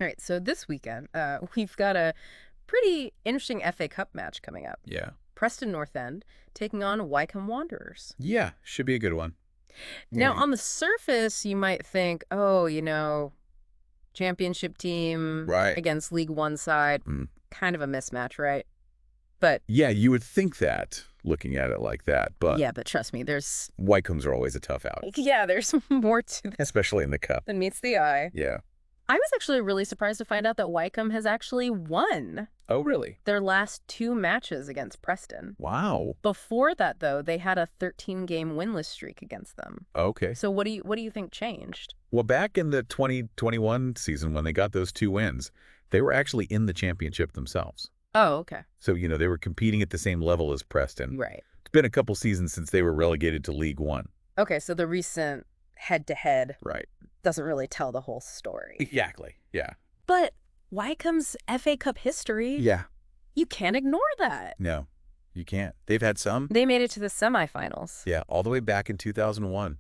All right, so this weekend, we've got a pretty interesting FA Cup match coming up. Yeah. Preston North End taking on Wycombe Wanderers. Yeah, should be a good one. Now, Yeah. on the surface, you might think, oh, championship team Right. against League One side, Mm. kind of a mismatch, right? But Yeah, you would think that, looking at it like that, but yeah, but trust me, Wycombes are always a tough out, there's more to this especially in the cup. than meets the eye. Yeah. I was actually really surprised to find out that Wycombe has actually won Oh, really? their last two matches against Preston. Wow. Before that, though, they had a 13-game winless streak against them. Okay. So what do you think changed? Well, back in the 2021 season when they got those 2 wins, they were actually in the championship themselves. Oh, okay. So, they were competing at the same level as Preston. Right. It's been a couple seasons since they were relegated to League One. Okay, so the recent head-to-head Right. doesn't really tell the whole story. Exactly. Yeah. But Wycombe's FA Cup history, Yeah. you can't ignore that. No, you can't. They've had some. They made it to the semifinals. Yeah, all the way back in 2001.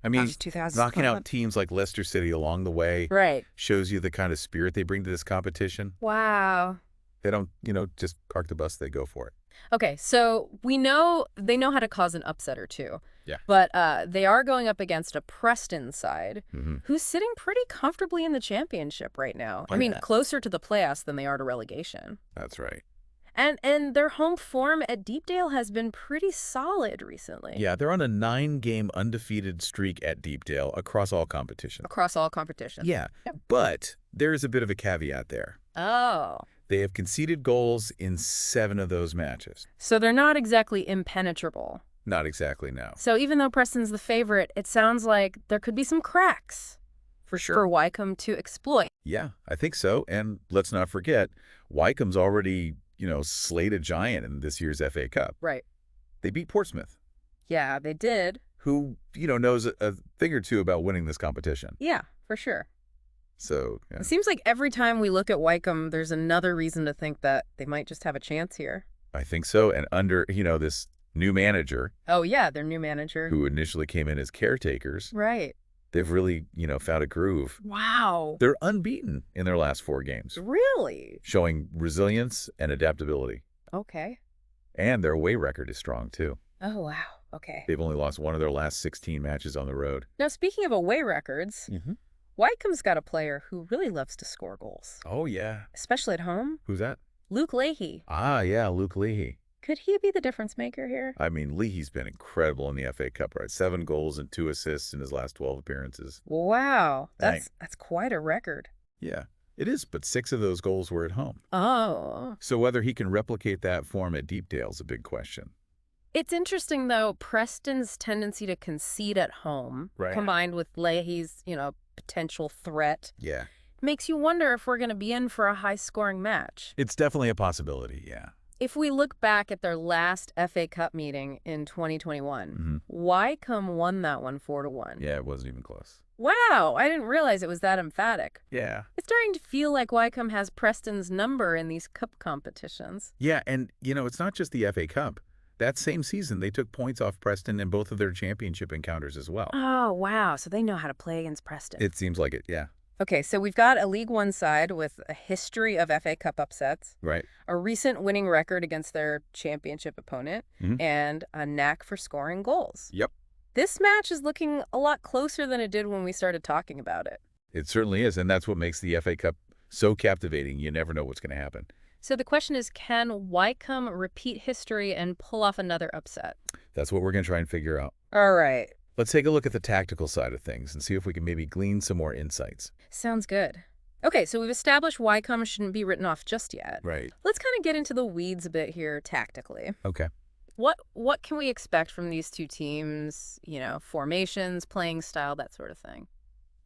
I mean, Gosh, 2000. knocking out teams like Leicester City along the way Right. shows you the kind of spirit they bring to this competition. Wow. They don't, just park the bus, they go for it. Okay, so we know they know how to cause an upset or two. Yeah. But they are going up against a Preston side Mm-hmm. who's sitting pretty comfortably in the championship right now. Oh, I mean, yeah. closer to the playoffs than they are to relegation. That's right. And their home form at Deepdale has been pretty solid recently. Yeah, they're on a 9-game undefeated streak at Deepdale across all competitions. Across all competitions. Yeah, Yep. but there is a bit of a caveat there. Oh. They have conceded goals in 7 of those matches. So they're not exactly impenetrable. Not exactly, no. So even though Preston's the favorite, it sounds like there could be some cracks for Wycombe to exploit. Yeah, I think so. And let's not forget, Wycombe's already, slayed a giant in this year's FA Cup. Right. They beat Portsmouth, Yeah, they did. who, knows a thing or two about winning this competition. Yeah, for sure. So, yeah. It seems like every time we look at Wycombe, there's another reason to think that they might just have a chance here. I think so. And under, this new manager, Oh, yeah, their new manager. who initially came in as caretakers, Right. they've really, found a groove. Wow. They're unbeaten in their last 4 games, Really? showing resilience and adaptability. Okay. And their away record is strong, too. Oh, wow. Okay. They've only lost 1 of their last 16 matches on the road. Now, speaking of away records, Wycombe's got a player who really loves to score goals, Oh, yeah. especially at home. Who's that? Luke Leahy. Ah, yeah, Luke Leahy. Could he be the difference maker here? I mean, Leahy's been incredible in the FA Cup, right? 7 goals and 2 assists in his last 12 appearances. Wow. Dang. That's quite a record. Yeah, it is, but 6 of those goals were at home. Oh. So whether he can replicate that form at Deepdale's a big question. It's interesting, though, Preston's tendency to concede at home, Right. combined with Leahy's, potential threat, Yeah. makes you wonder if we're going to be in for a high-scoring match. It's definitely a possibility, yeah. If we look back at their last FA Cup meeting in 2021, Wycombe won that one 4-1. Yeah, it wasn't even close. Wow, I didn't realize it was that emphatic. Yeah. It's starting to feel like Wycombe has Preston's number in these cup competitions. Yeah, and, it's not just the FA Cup. That same season, they took points off Preston in both of their championship encounters as well. Oh, wow, so they know how to play against Preston. It seems like it, yeah. Okay, so we've got a League One side with a history of FA Cup upsets, Right. a recent winning record against their championship opponent, and a knack for scoring goals. Yep. This match is looking a lot closer than it did when we started talking about it. It certainly is, and that's what makes the FA Cup so captivating. You never know what's going to happen. So the question is, can Wycombe repeat history and pull off another upset? That's what we're going to try and figure out. All right. Let's take a look at the tactical side of things and see if we can maybe glean some more insights. Sounds good. Okay, so we've established Wycombe shouldn't be written off just yet. Right. Let's kind of get into the weeds a bit here tactically. Okay. What can we expect from these two teams, formations, playing style, that sort of thing?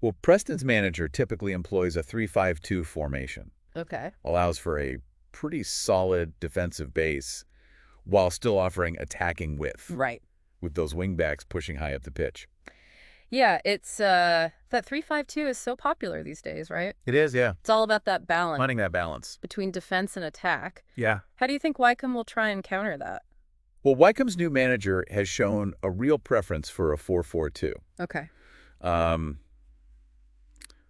Well, Preston's manager typically employs a 3-5-2 formation. Okay. Allows for a pretty solid defensive base while still offering attacking width. Right. With those wingbacks pushing high up the pitch. Yeah, it's that 3-5-2 is so popular these days, right? It is, yeah. It's all about that balance Finding that balance. between defense and attack. Yeah. How do you think Wycombe will try and counter that? Well, Wycombe's new manager has shown a real preference for a 4-4-2. Okay.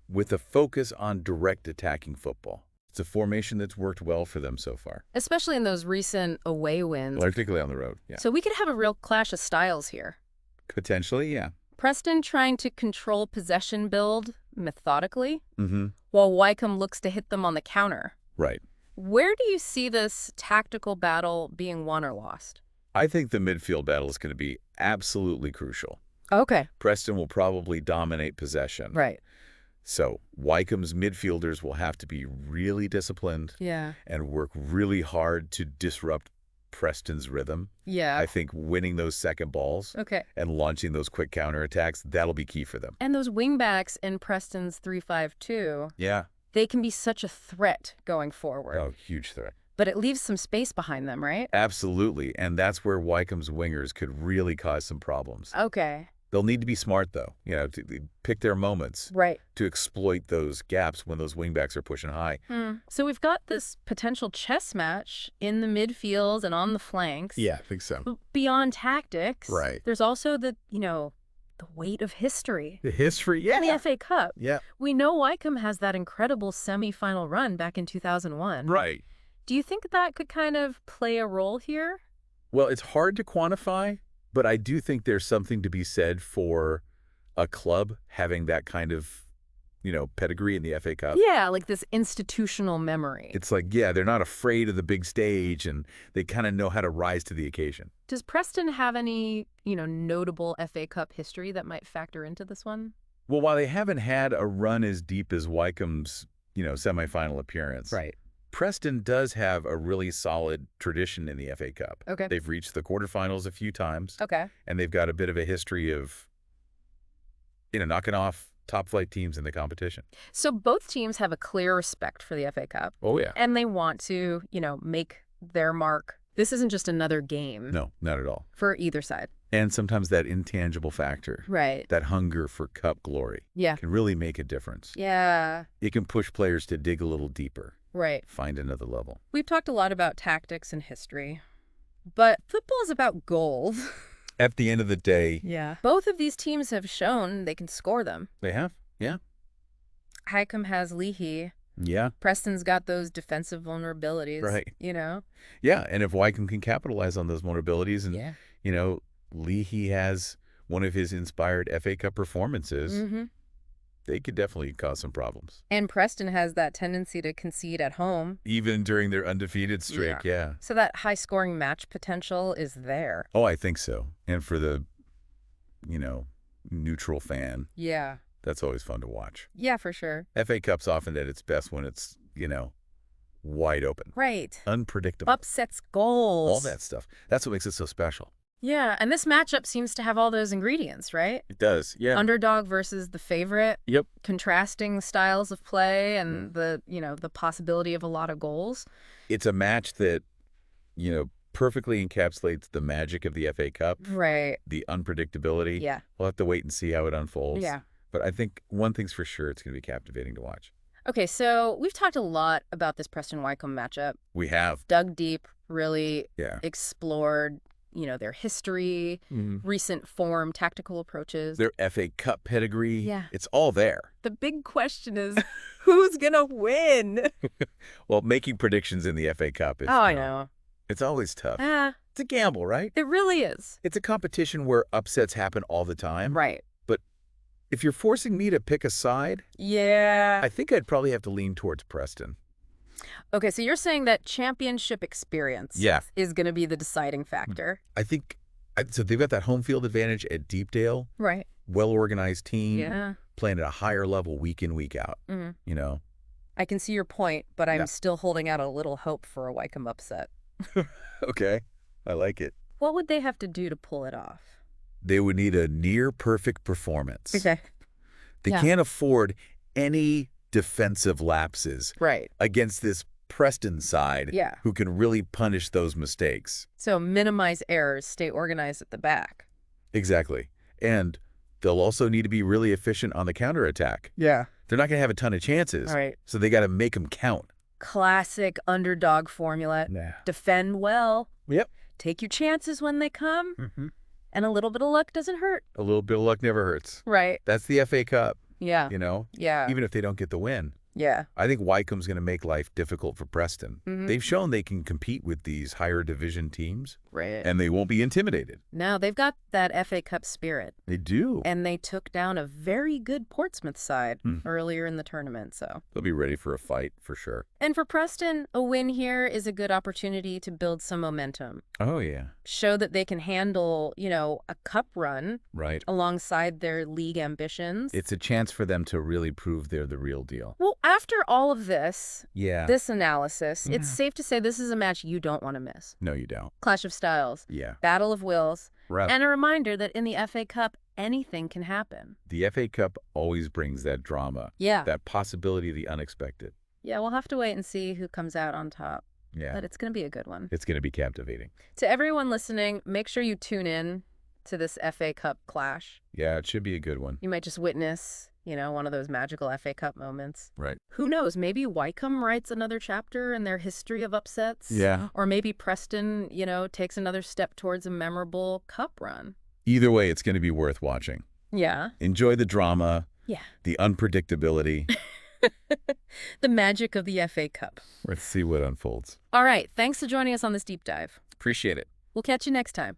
with a focus on direct attacking football. It's a formation that's worked well for them so far. Especially in those recent away wins. Particularly on the road, yeah. So we could have a real clash of styles here. Potentially, yeah. Preston trying to control possession build methodically, Mm-hmm. while Wycombe looks to hit them on the counter. Right. Where do you see this tactical battle being won or lost? I think the midfield battle is going to be absolutely crucial. Okay. Preston will probably dominate possession. Right. So Wycombe's midfielders will have to be really disciplined Yeah. and work really hard to disrupt Preston's rhythm. Yeah. I think winning those second balls Okay. and launching those quick counterattacks, that'll be key for them. And those wingbacks in Preston's 3-5-2, Yeah. they can be such a threat going forward. Oh, huge threat. But it leaves some space behind them, right? Absolutely. And that's where Wycombe's wingers could really cause some problems. Okay. They'll need to be smart, though, to pick their moments Right. to exploit those gaps when those wingbacks are pushing high. So we've got this potential chess match in the midfield and on the flanks. Yeah, I think so. But beyond tactics, Right. there's also the weight of history. The history, In the FA Cup. Yeah. We know Wycombe has that incredible semi-final run back in 2001. Right. Do you think that could kind of play a role here? Well, it's hard to quantify, but I do think there's something to be said for a club having that kind of, pedigree in the FA Cup. Yeah, like this institutional memory. It's like, yeah, they're not afraid of the big stage, and they kind of know how to rise to the occasion. Does Preston have any, notable FA Cup history that might factor into this one? Well, while they haven't had a run as deep as Wycombe's, semifinal appearance, Right. Preston does have a really solid tradition in the FA Cup. Okay. They've reached the quarterfinals a few times, Okay. and they've got a bit of a history of, knocking off top-flight teams in the competition. So both teams have a clear respect for the FA Cup. Oh, yeah. And they want to, make their mark. This isn't just another game. No, not at all. For either side. And sometimes that intangible factor, Right. that hunger for cup glory, Yeah. can really make a difference. Yeah. It can push players to dig a little deeper, Right. find another level. We've talked a lot about tactics and history, but football is about goals. At the end of the day, Yeah. Both of these teams have shown they can score them. they have. Yeah. Wycombe has Leahy. Yeah. Preston's got those defensive vulnerabilities. Right. Yeah. And if Wycombe can capitalize on those vulnerabilities and, Leahy has one of his inspired FA Cup performances, Mm-hmm. they could definitely cause some problems. And Preston has that tendency to concede at home. Even during their undefeated streak, yeah. So that high-scoring match potential is there. Oh, I think so. And for the, neutral fan, Yeah. that's always fun to watch. Yeah, for sure. FA Cup's often at its best when it's, wide open. Right. Unpredictable. Upsets, goals. All that stuff. That's what makes it so special. Yeah, and this matchup seems to have all those ingredients, right? It does, yeah. Underdog versus the favorite. Yep. Contrasting styles of play and the possibility of a lot of goals. It's a match that, perfectly encapsulates the magic of the FA Cup. Right. The unpredictability. Yeah. We'll have to wait and see how it unfolds. Yeah. But I think one thing's for sure, it's going to be captivating to watch. Okay, so we've talked a lot about this Preston-Wycombe matchup. We have. Dug deep, really Yeah. explored, their history, recent form, tactical approaches. Their FA Cup pedigree. Yeah. It's all there. The big question is, who's going to win? Well, making predictions in the FA Cup is... I know. It's always tough. Ah, It's a gamble, right? it really is. It's a competition where upsets happen all the time. Right. But if you're forcing me to pick a side, Yeah. I think I'd probably have to lean towards Preston. Okay, so you're saying that championship experience Yeah. is going to be the deciding factor. I think... So they've got that home field advantage at Deepdale. Right. Well-organized team. Yeah. Playing at a higher level week in, week out. Mhm. I can see your point, but I'm still holding out a little hope for a Wycombe upset. Okay. I like it. What would they have to do to pull it off? They would need a near-perfect performance. Okay. They Yeah. can't afford any defensive lapses Right. against this Preston side Yeah. who can really punish those mistakes. So minimize errors, stay organized at the back. Exactly. And they'll also need to be really efficient on the counterattack. Yeah. They're not going to have a ton of chances. All right. So they got to make them count. Classic underdog formula. Nah. Defend well. Yep. Take your chances when they come. Mm-hmm. And a little bit of luck doesn't hurt. A little bit of luck never hurts. Right. That's the FA Cup. Yeah. you know, Yeah. even if they don't get the win. Yeah. I think Wycombe's going to make life difficult for Preston. They've shown they can compete with these higher division teams, Right. and they won't be intimidated. No, they've got that FA Cup spirit. They do. And they took down a very good Portsmouth side earlier in the tournament, so. They'll be ready for a fight, for sure. And for Preston, a win here is a good opportunity to build some momentum. Oh, yeah. Show that they can handle, a cup run Right. alongside their league ambitions. It's a chance for them to really prove they're the real deal. Well, after all of this, Yeah. this analysis, it's safe to say this is a match you don't want to miss. No, you don't. Clash of styles, Yeah. battle of wills, Right. and a reminder that in the FA Cup, anything can happen. The FA Cup always brings that drama. Yeah. That possibility of the unexpected. Yeah, we'll have to wait and see who comes out on top. Yeah. But it's going to be a good one. It's going to be captivating. To everyone listening, make sure you tune in to this FA Cup clash. Yeah, it should be a good one. You might just witness, one of those magical FA Cup moments. Right. Who knows? Maybe Wycombe writes another chapter in their history of upsets. Yeah. Or maybe Preston, takes another step towards a memorable cup run. Either way, it's going to be worth watching. Yeah. Enjoy the drama. Yeah. The unpredictability. The magic of the FA Cup. Let's see what unfolds. All right. Thanks for joining us on this deep dive. Appreciate it. We'll catch you next time.